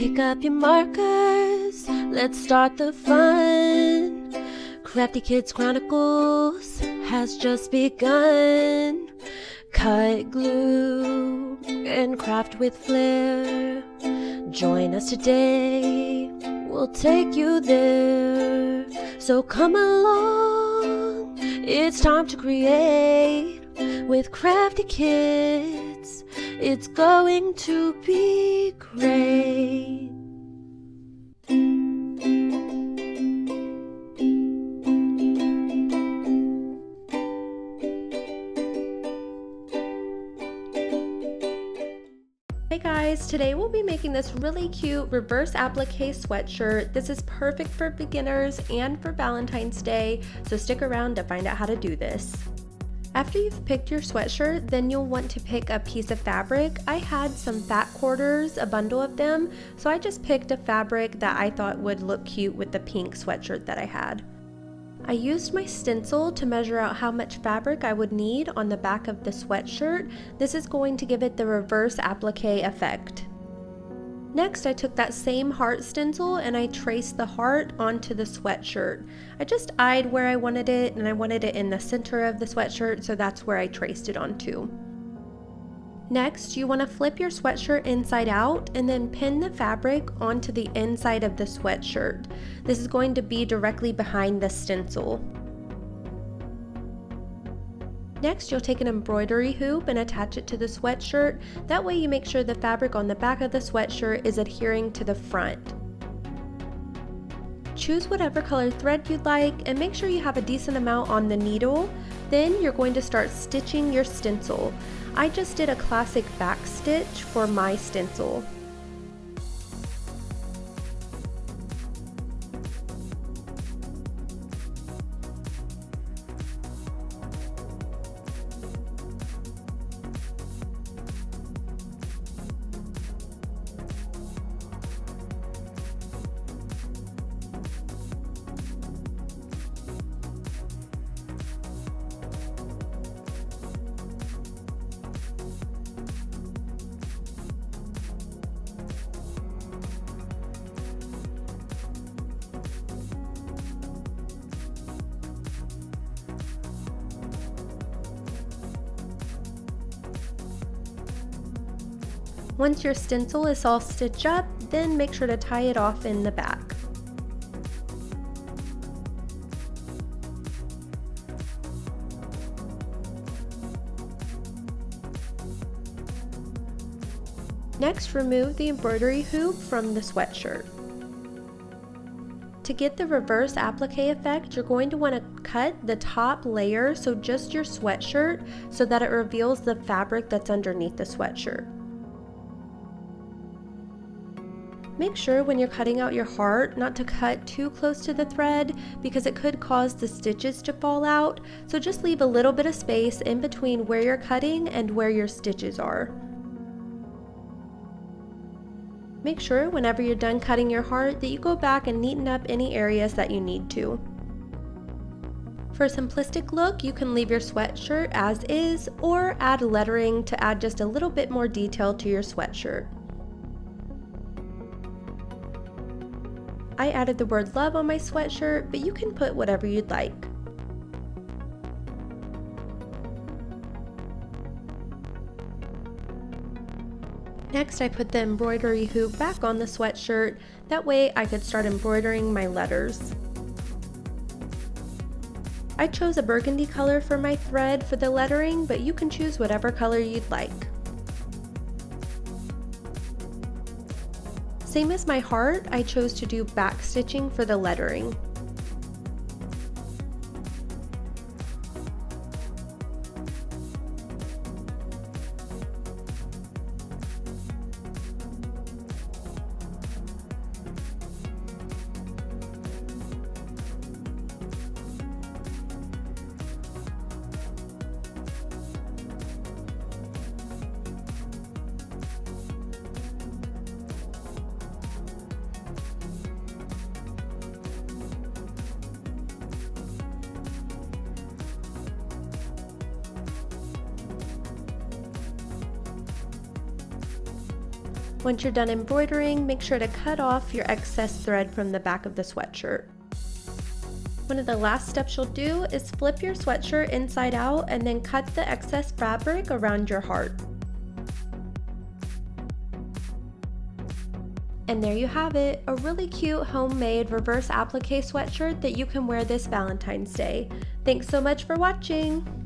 Pick up your markers, let's start the fun. Crafty Kids Chronicles has just begun. Cut, glue, and craft with flair. Join us today, we'll take you there. So come along, it's time to create. With Crafty Kids, it's going to be great. Hey guys, today we'll be making this really cute reverse applique sweatshirt. This is perfect for beginners and for Valentine's Day, so stick around to find out how to do this. After you've picked your sweatshirt, then you'll want to pick a piece of fabric. I had some fat quarters, a bundle of them, so I just picked a fabric that I thought would look cute with the pink sweatshirt that I had. I used my stencil to measure out how much fabric I would need on the back of the sweatshirt. This is going to give it the reverse applique effect. Next, I took that same heart stencil and I traced the heart onto the sweatshirt. I just eyed where I wanted it, and I wanted it in the center of the sweatshirt, so that's where I traced it onto. Next, you want to flip your sweatshirt inside out and then pin the fabric onto the inside of the sweatshirt. This is going to be directly behind the stencil. Next, you'll take an embroidery hoop and attach it to the sweatshirt. That way you make sure the fabric on the back of the sweatshirt is adhering to the front. Choose whatever color thread you'd like and make sure you have a decent amount on the needle. Then you're going to start stitching your stencil. I just did a classic back stitch for my stencil. Once your stencil is all stitched up, then make sure to tie it off in the back. Next, remove the embroidery hoop from the sweatshirt. To get the reverse applique effect, you're going to want to cut the top layer, so just your sweatshirt, so that it reveals the fabric that's underneath the sweatshirt. Make sure when you're cutting out your heart not to cut too close to the thread because it could cause the stitches to fall out, so just leave a little bit of space in between where you're cutting and where your stitches are. Make sure whenever you're done cutting your heart that you go back and neaten up any areas that you need to. For a simplistic look, you can leave your sweatshirt as is or add lettering to add just a little bit more detail to your sweatshirt. I added the word love on my sweatshirt, but you can put whatever you'd like. Next, I put the embroidery hoop back on the sweatshirt. That way I could start embroidering my letters. I chose a burgundy color for my thread for the lettering, but you can choose whatever color you'd like. Same as my heart, I chose to do back stitching for the lettering. Once you're done embroidering, make sure to cut off your excess thread from the back of the sweatshirt. One of the last steps you'll do is flip your sweatshirt inside out and then cut the excess fabric around your heart. And there you have it, a really cute homemade reverse applique sweatshirt that you can wear this Valentine's Day. Thanks so much for watching!